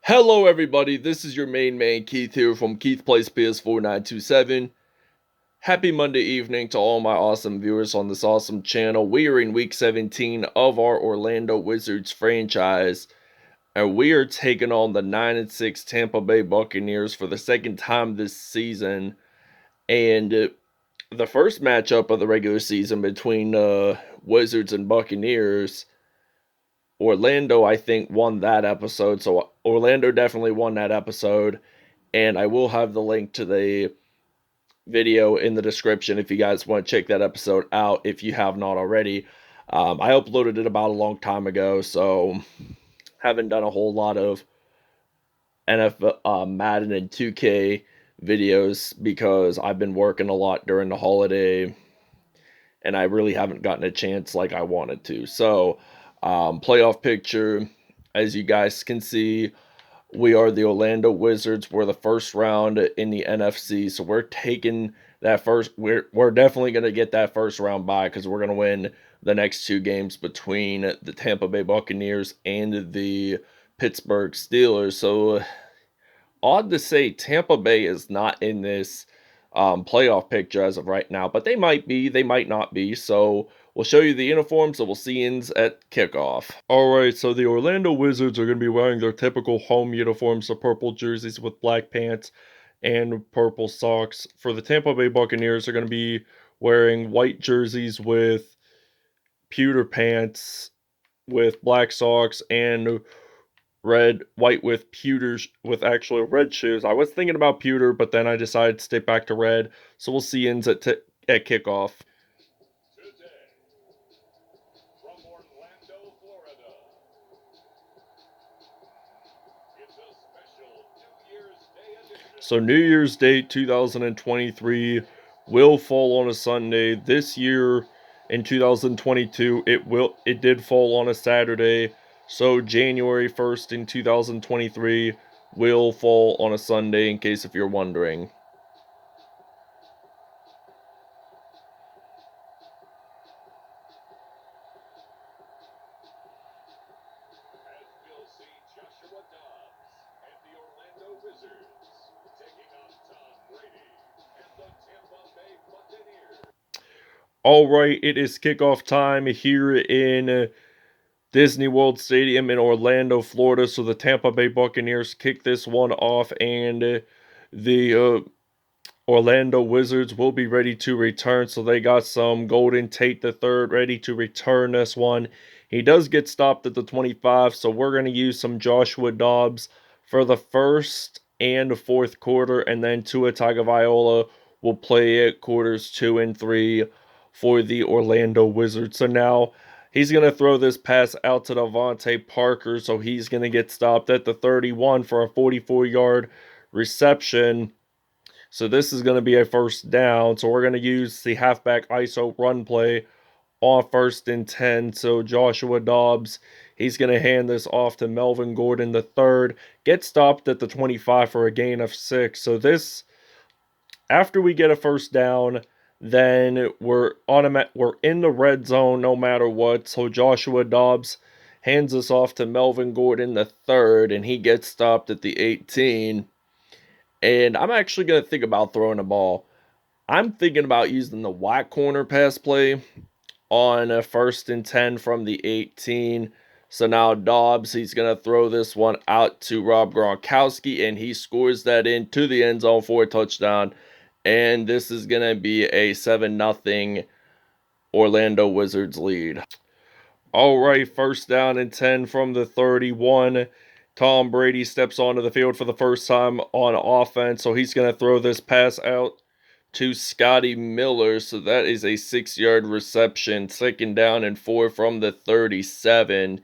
Hello everybody, this is your main man Keith here from Keith Plays PS4 927. Happy Monday evening to all my awesome viewers on this awesome channel. We are in week 17 of our Orlando Wizards franchise, and we are taking on the 9-6 Tampa Bay Buccaneers for the second time this season. And the first matchup of the regular season between Wizards and Buccaneers, Orlando, I think, won that episode. So Orlando definitely won that episode. And I will have the link to the video in the description if you guys want to check that episode out if you have not already. I uploaded it about a long time ago, so haven't done a whole lot of NFL, Madden and 2K videos because I've been working a lot during the holiday and I really haven't gotten a chance like I wanted to. So, playoff picture, as you guys can see, we are the Orlando Wizards. We're the first round in the NFC, so we're taking that first. We're definitely going to get that first round bye because we're going to win the next two games between the Tampa Bay Buccaneers and the Pittsburgh Steelers. So odd to say, Tampa Bay is not in this playoff picture as of right now, but they might be, they might not be. So we'll show you the uniforms that we'll see ins at kickoff. Alright, so the Orlando Wizards are going to be wearing their typical home uniforms, the purple jerseys with black pants and purple socks. For the Tampa Bay Buccaneers, they're going to be wearing white jerseys with pewter pants with black socks and white with pewters with actually red shoes. I was thinking about pewter, but then I decided to stick back to red. So we'll see ins at kickoff. So New Year's Day 2023 will fall on a Sunday. This year in 2022 it did fall on a Saturday. So January 1st in 2023 will fall on a Sunday, in case if you're wondering. All right, it is kickoff time here in Disney World Stadium in Orlando, Florida. So the Tampa Bay Buccaneers kick this one off, and the Orlando Wizards will be ready to return. So they got some Golden Tate the third ready to return this one. He does get stopped at the 25, so we're going to use some Joshua Dobbs for the first and fourth quarter, and then Tua Tagovailoa will play at quarters 2 and 3 for the Orlando Wizards. So now he's going to throw this pass out to Devontae Parker, so he's going to get stopped at the 31 for a 44-yard reception. So this is going to be a first down. So we're going to use the halfback ISO run play on 1st and 10. So Joshua Dobbs, he's going to hand this off to Melvin Gordon the third. Get stopped at the 25 for a gain of 6. So this, after we get a first down, then we're in the red zone no matter what. So Joshua Dobbs hands us off to Melvin Gordon the third, and he gets stopped at the 18. And I'm actually going to think about throwing a ball. I'm thinking about using the wide corner pass play on a 1st and 10 from the 18. So now Dobbs, he's going to throw this one out to Rob Gronkowski, and he scores that into the end zone for a touchdown. And this is going to be a 7-0 Orlando Wizards lead. All right, first down and 10 from the 31. Tom Brady steps onto the field for the first time on offense, so he's going to throw this pass out to Scotty Miller. So that is a 6-yard reception. 2nd down and 4 from the 37.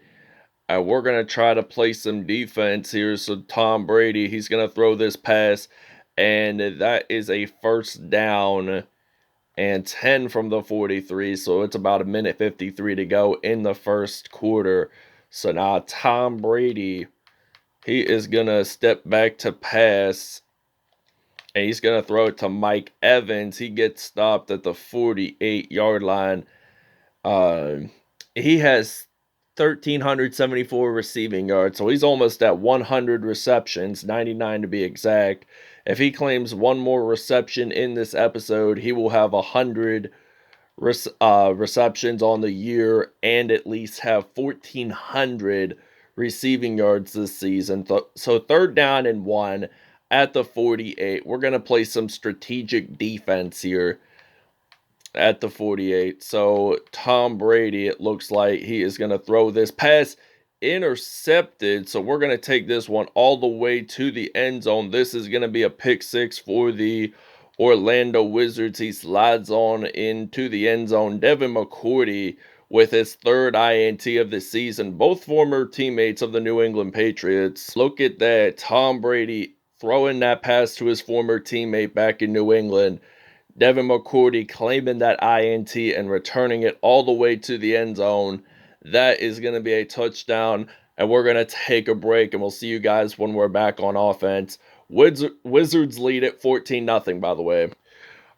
We're going to try to play some defense here. So Tom Brady, he's going to throw this pass, and that is a first down and 10 from the 43. So it's about a minute 53 to go in the first quarter. So now Tom Brady, he is going to step back to pass, and he's going to throw it to Mike Evans. He gets stopped at the 48-yard line. He has 1,374 receiving yards. So he's almost at 100 receptions, 99 to be exact. If he claims one more reception in this episode, he will have 100 receptions on the year and at least have 1,400 receiving yards this season. So third down and 1 at the 48. We're going to play some strategic defense here at the 48. So Tom Brady, it looks like he is going to throw this pass intercepted. So we're going to take this one all the way to the end zone. This is going to be a pick six for the Orlando Wizards. He slides on into the end zone. Devin McCourty with his third INT of the season. Both former teammates of the New England Patriots. Look at that. Tom Brady throwing that pass to his former teammate back in New England. Devin McCourty claiming that INT and returning it all the way to the end zone. That is going to be a touchdown, and we're going to take a break, and we'll see you guys when we're back on offense. Wizards lead at 14-0, by the way.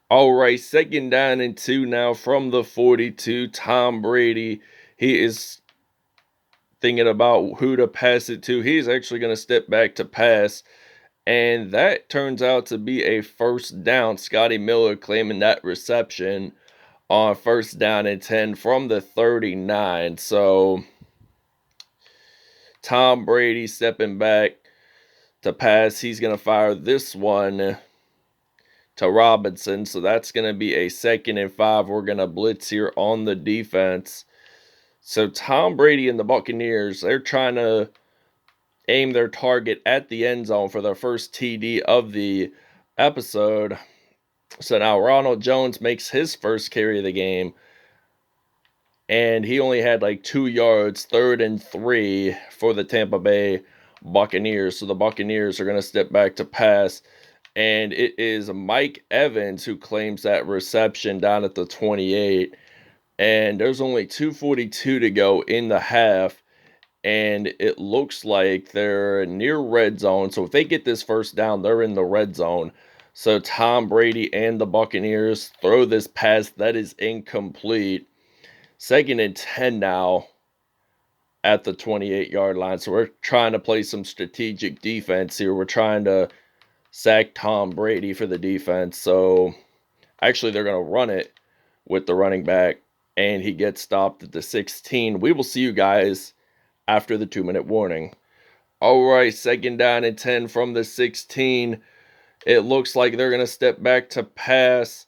All right, second down and 2 now from the 42. Tom Brady, he is thinking about who to pass it to. He's actually going to step back to pass. And that turns out to be a first down. Scotty Miller claiming that reception on first down and 10 from the 39. So Tom Brady stepping back to pass. He's going to fire this one to Robinson. So that's going to be a 2nd and 5. We're going to blitz here on the defense. So Tom Brady and the Buccaneers, they're trying to aim their target at the end zone for their first TD of the episode. So now Ronald Jones makes his first carry of the game, and he only had like 2 yards, 3rd and 3 for the Tampa Bay Buccaneers. So the Buccaneers are going to step back to pass, and it is Mike Evans who claims that reception down at the 28. And there's only 2:42 to go in the half, and it looks like they're near red zone. So if they get this first down, they're in the red zone. So Tom Brady and the Buccaneers throw this pass that is incomplete. 2nd and 10 now at the 28-yard line. So we're trying to play some strategic defense here. We're trying to sack Tom Brady for the defense. So actually they're going to run it with the running back, and he gets stopped at the 16. We will see you guys after the 2-minute warning. All right, 2nd down and 10 from the 16. It looks like they're going to step back to pass.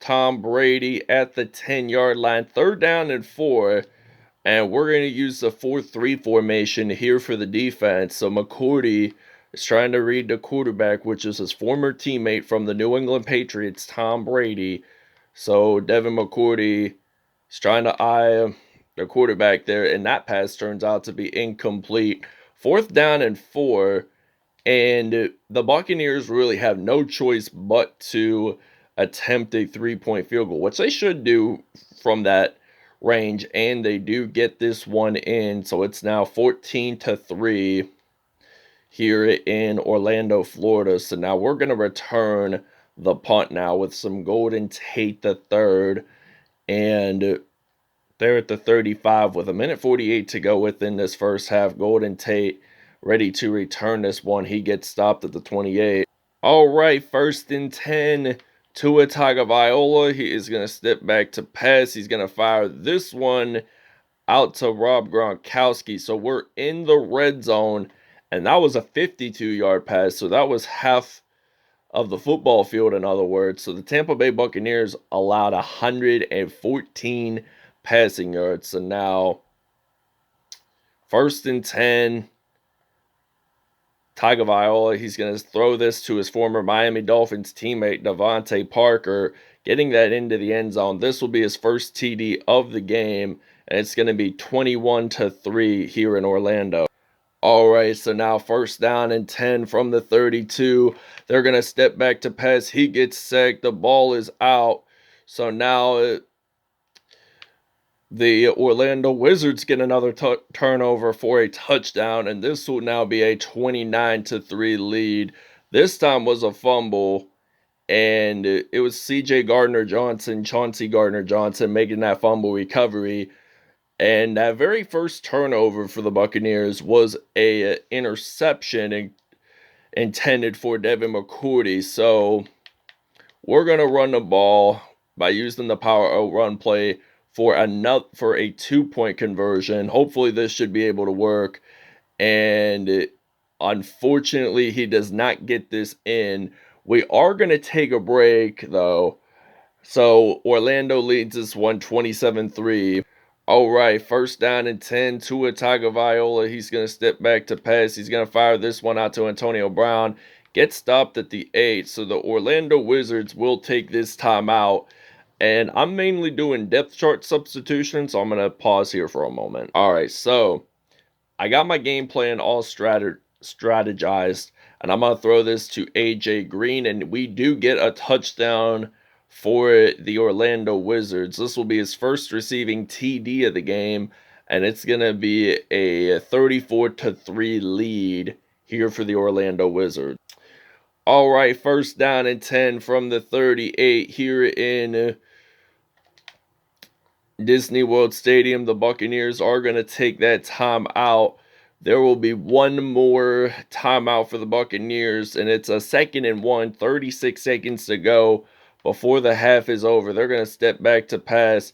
Tom Brady at the 10-yard line. 3rd down and 4. And we're going to use the 4-3 formation here for the defense. So McCourty is trying to read the quarterback, which is his former teammate from the New England Patriots, Tom Brady. So Devin McCourty is trying to eye the quarterback there, and that pass turns out to be incomplete. 4th down and 4, and the Buccaneers really have no choice but to attempt a 3-point field goal, which they should do from that range, and they do get this one in. So it's now 14-3 here in Orlando, Florida. So now we're going to return the punt now with some Golden Tate the third, and they're at the 35 with 1:48 to go within this first half. Golden Tate ready to return this one. He gets stopped at the 28. All right, 1st and 10. Tua Tagovailoa. He is going to step back to pass. He's going to fire this one out to Rob Gronkowski. So we're in the red zone, and that was a 52-yard pass. So that was half of the football field, in other words. So the Tampa Bay Buccaneers allowed 114 passing yards. So now 1st and 10. Tagovailoa, he's going to throw this to his former Miami Dolphins teammate Devontae Parker, getting that into the end zone. This will be his first TD of the game, and it's going to be 21-3 here in Orlando. All right, so now 1st down and 10 from the 32. They're going to step back to pass. He gets sacked. The ball is out. So now the Orlando Wizards get another turnover for a touchdown, and this will now be a 29-3 lead. This time was a fumble, and it was Chauncey Gardner-Johnson making that fumble recovery. And that very first turnover for the Buccaneers was a interception intended for Devin McCourty. So we're gonna run the ball by using the power out run play for a 2-point conversion. Hopefully this should be able to work. And unfortunately, he does not get this in. We are gonna take a break though. So Orlando leads this one 27-3. All right, first down and 10. Tua Tagovailoa. He's going to step back to pass. He's going to fire this one out to Antonio Brown. Gets stopped at the 8. So the Orlando Wizards will take this timeout. And I'm mainly doing depth chart substitution, so I'm going to pause here for a moment. All right, so I got my game plan all strategized, and I'm going to throw this to A.J. Green, and we do get a touchdown for the Orlando Wizards. This will be his first receiving TD of the game, and it's going to be a 34-3 lead here for the Orlando Wizards. All right, first down and 10 from the 38 here in Disney World Stadium. The Buccaneers are going to take that timeout. There will be one more timeout for the Buccaneers, and it's a 2nd and 1, 36 seconds to go before the half is over. They're going to step back to pass,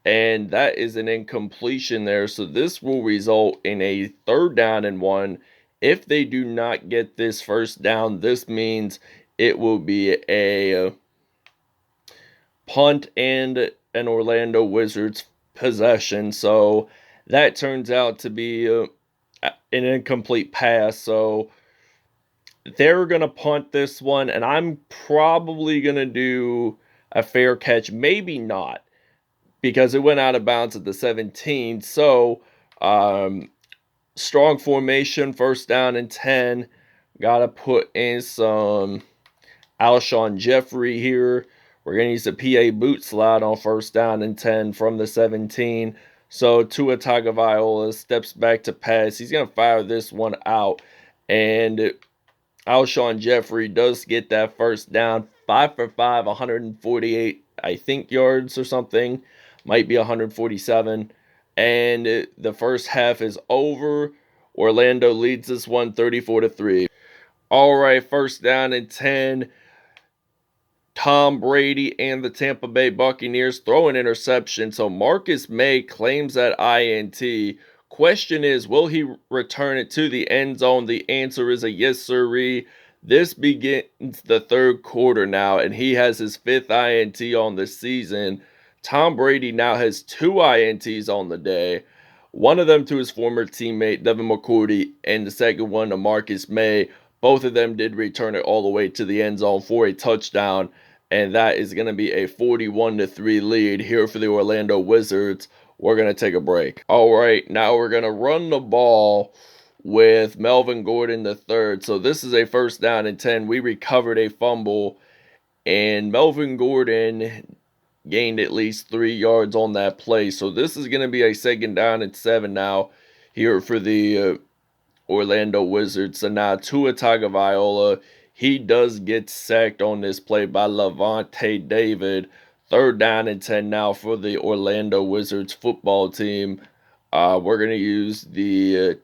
and that is an incompletion there. So this will result in a 3rd down and 1. If they do not get this first down, this means it will be a punt and an Orlando Wizards possession. So that turns out to be an incomplete pass. So they're going to punt this one, and I'm probably going to do a fair catch. Maybe not, because it went out of bounds at the 17. So strong formation, first down and 10. Got to put in some Alshon Jeffrey here. We're going to use a PA boot slide on first down and 10 from the 17. So Tua Tagovailoa steps back to pass. He's going to fire this one out. And Alshon Jeffrey does get that first down. 5 for 5, 148, I think, yards or something. Might be 147. And the first half is over. Orlando leads this one 34-3. All right, first down and 10. Tom Brady and the Tampa Bay Buccaneers throw an interception. So Marcus May claims that INT. Question is, will he return it to the end zone? The answer is a yes, sirree. This begins the 3rd quarter now, and he has his 5th INT on the season. Tom Brady now has 2 INTs on the day. One of them to his former teammate, Devin McCourty, and the second one to Marcus May. Both of them did return it all the way to the end zone for a touchdown. And that is going to be a 41-3 lead here for the Orlando Wizards. We're going to take a break. All right, now we're going to run the ball with Melvin Gordon III. So this is a first down and 10. We recovered a fumble, and Melvin Gordon gained at least 3 yards on that play. So this is going to be a 2nd down and 7 now here for the Orlando Wizards. So now Tua Tagovailoa, he does get sacked on this play by Lavonte David. 3rd down and 10 now for the Orlando Wizards football team. We're going to use the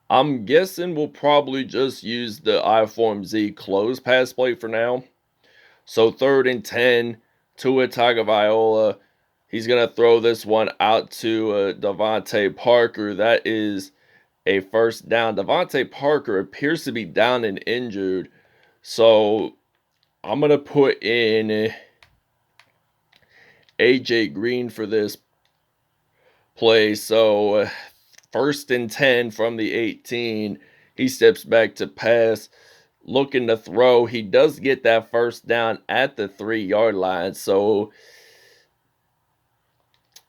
I'm guessing we'll probably just use the I-Form Z close pass play for now. So 3rd and 10, Tua Tagovailoa. He's going to throw this one out to Devontae Parker. That is a first down. Devontae Parker appears to be down and injured. So I'm going to put in A.J. Green for this play. So 1st and 10 from the 18. He steps back to pass, looking to throw. He does get that first down at the 3-yard line. So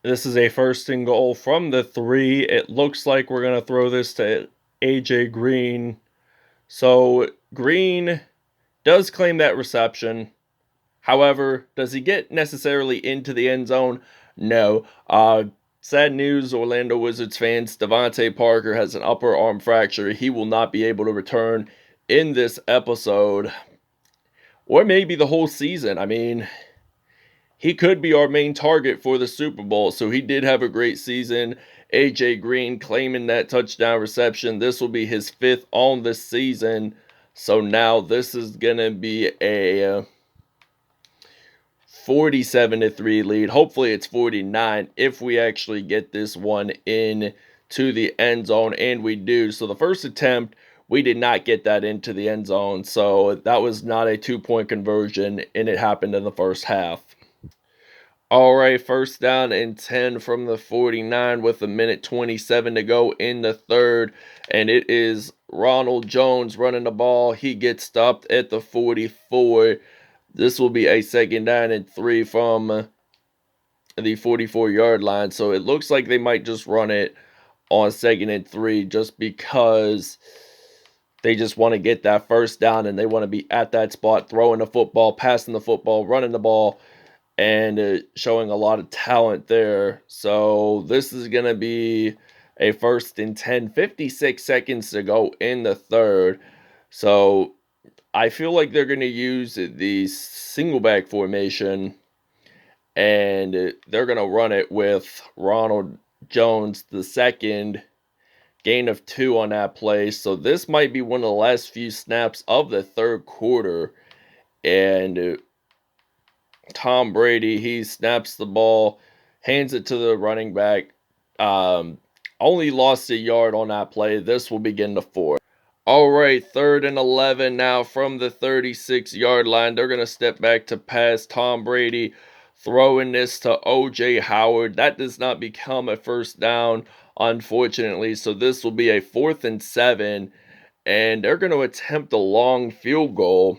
this is a 1st and goal from the 3. It looks like we're going to throw this to A.J. Green. So Green does claim that reception. However, does he get necessarily into the end zone? No. Sad news, Orlando Wizards fans. Devontae Parker has an upper arm fracture. He will not be able to return in this episode, or maybe the whole season. I mean, he could be our main target for the Super Bowl. So he did have a great season. AJ Green claiming that touchdown reception. This will be his 5th on the season. So now this is going to be a 47-3 lead. Hopefully it's 49 if we actually get this one in to the end zone, and we do. So the first attempt, we did not get that into the end zone. So that was not a 2-point conversion, and it happened in the first half. All right, first down and 10 from the 49 with 1:27 to go in the third. And it is Ronald Jones running the ball. He gets stopped at the 44. This will be a 2nd down and 3 from the 44-yard line. So it looks like they might just run it on 2nd and 3 just because they just want to get that first down and they want to be at that spot, throwing the football, passing the football, running the ball, and showing a lot of talent there. So this is going to be a 1st and 10, 56 seconds to go in the third. So I feel like they're going to use the single back formation, and they're going to run it with Ronald Jones the second, gain of 2 on that play. So this might be one of the last few snaps of the third quarter, and Tom Brady, he snaps the ball, hands it to the running back. Only lost a yard on that play. This will begin the fourth. All right, 3rd and 11 now from the 36-yard line. They're going to step back to pass. Tom Brady throwing this to O.J. Howard. That does not become a first down, unfortunately. So this will be a 4th and 7, and they're going to attempt a long field goal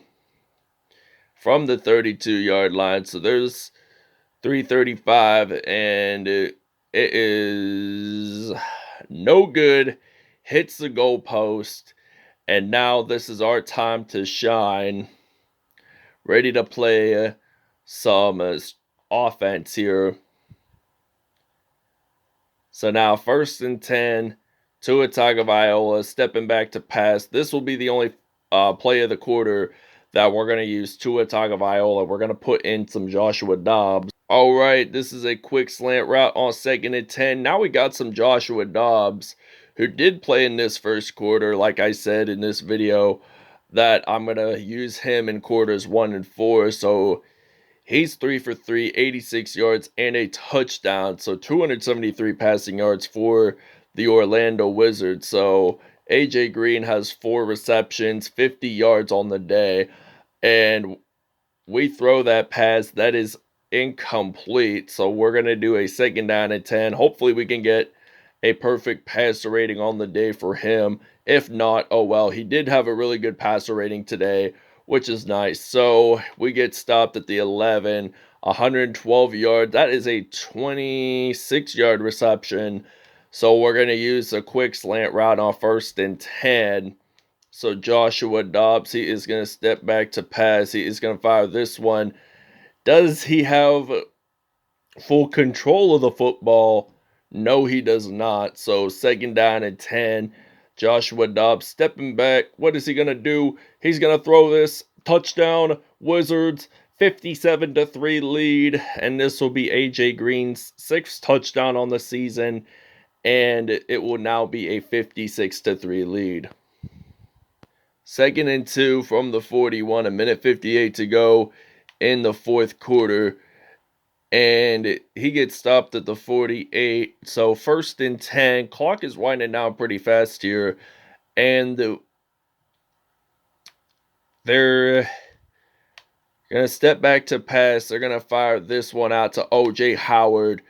from the 32-yard line. So there's 3:35, and it is no good. Hits the goalpost. And now this is our time to shine. Ready to play some offense here. So now 1st and 10. Tua Tagovailoa stepping back to pass. This will be the only play of the quarter that we're going to use Tua Tagovailoa. We're going to put in some Joshua Dobbs. All right, this is a quick slant route on 2nd and 10. Now we got some Joshua Dobbs, who did play in this first quarter, like I said in this video, that I'm going to use him in quarters 1 and 4. So he's 3 for 3, 86 yards, and a touchdown. So 273 passing yards for the Orlando Wizards. So AJ Green has 4 receptions, 50 yards on the day, and we throw that pass. That is incomplete. So we're going to do a 2nd down and 10. Hopefully we can get a perfect passer rating on the day for him. If not, oh well. He did have a really good passer rating today, which is nice. So we get stopped at the 11, 112 yards. That is a 26-yard reception. So we're going to use a quick slant route on 1st and 10. So Joshua Dobbs, he is going to step back to pass. He is going to fire this one. Does he have full control of the football? No, he does not. So 2nd down and 10. Joshua Dobbs stepping back. What is he going to do? He's going to throw this. Touchdown, Wizards. 57-3 lead. And this will be AJ Green's 6th touchdown on the season. And it will now be a 56-3 lead. 2nd and 2 from the 41, 1:58 to go in the fourth quarter. And he gets stopped at the 48. So 1st and 10. Clock is winding down pretty fast here. And they're going to step back to pass. They're going to fire this one out to O.J. Howard.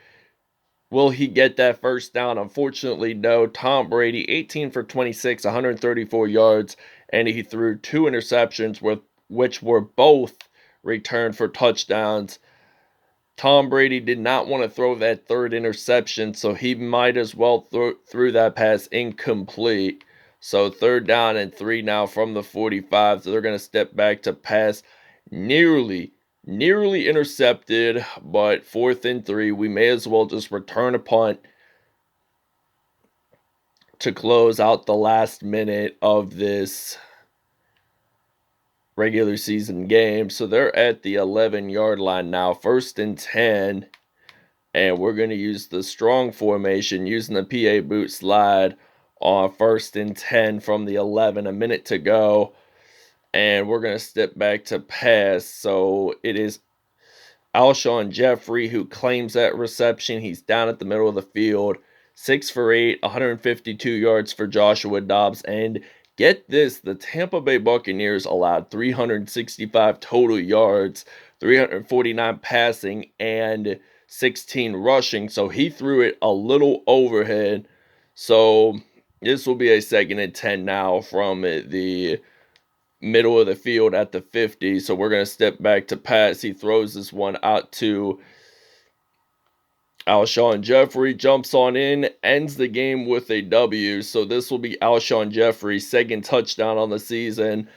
Will he get that first down? Unfortunately, no. Tom Brady, 18 for 26, 134 yards, and he threw 2 interceptions, which were both returned for touchdowns. Tom Brady did not want to throw that 3rd interception, so he might as well threw that pass incomplete. So 3rd down and 3 now from the 45. So they're going to step back to pass. Nearly intercepted, but 4th and 3. We may as well just return a punt to close out the last minute of this regular season game. So they're at the 11-yard line now, 1st and 10. And we're going to use the strong formation using the PA boot slide on 1st and 10 from the 11, a minute to go. And we're going to step back to pass. So it is Alshon Jeffrey who claims that reception. He's down at the middle of the field. 6 for 8, 152 yards for Joshua Dobbs. And get this, the Tampa Bay Buccaneers allowed 365 total yards, 349 passing, and 16 rushing. So he threw it a little overhead. So this will be a 2nd and 10 now from the middle of the field at the 50. So we're going to step back to pass. He throws this one out to Alshon Jeffrey, jumps on in, ends the game with a W. So this will be Alshon Jeffrey's 2nd touchdown on the season.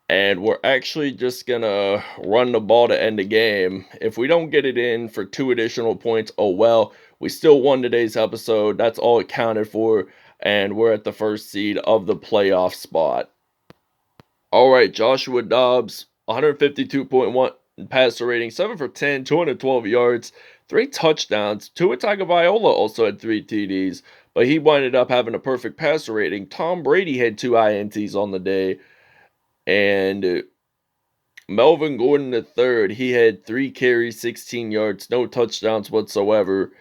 And we're actually just going to run the ball to end the game. If we don't get it in for 2 additional points, oh well. We still won today's episode. That's all it counted for. And we're at the 1st seed of the playoff spot. All right, Joshua Dobbs, 152.1 passer rating, 7 for 10, 212 yards, 3 touchdowns. Tua Tagovailoa also had 3 TDs, but he winded up having a perfect passer rating. Tom Brady had 2 INTs on the day, and Melvin Gordon III, he had 3 carries, 16 yards, no touchdowns whatsoever.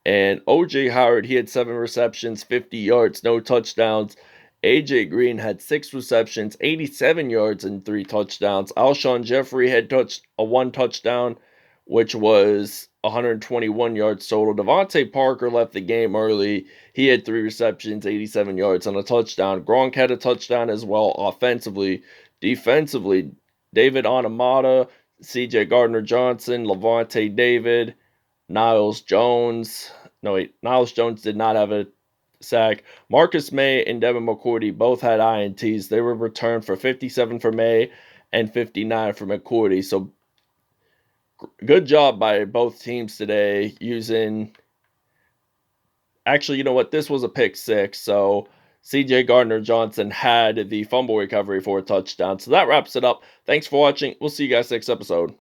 And O.J. Howard, he had 7 receptions, 50 yards, no touchdowns. A.J. Green had 6 receptions, 87 yards, and 3 touchdowns. Alshon Jeffrey had 1 touchdown, which was 121 yards total. Devontae Parker left the game early. He had 3 receptions, 87 yards, and a touchdown. Gronk had a touchdown as well offensively. Defensively, David Onamata, C.J. Gardner-Johnson, Levante David, Niles Jones. No, wait. Niles Jones did not have a sack. Marcus May and Devin McCourty both had INTs. They were returned for 57 for May and 59 for McCourty. So good job by both teams today using... Actually, you know what? This was a pick 6. So CJ Gardner-Johnson had the fumble recovery for a touchdown. So that wraps it up. Thanks for watching. We'll see you guys next episode.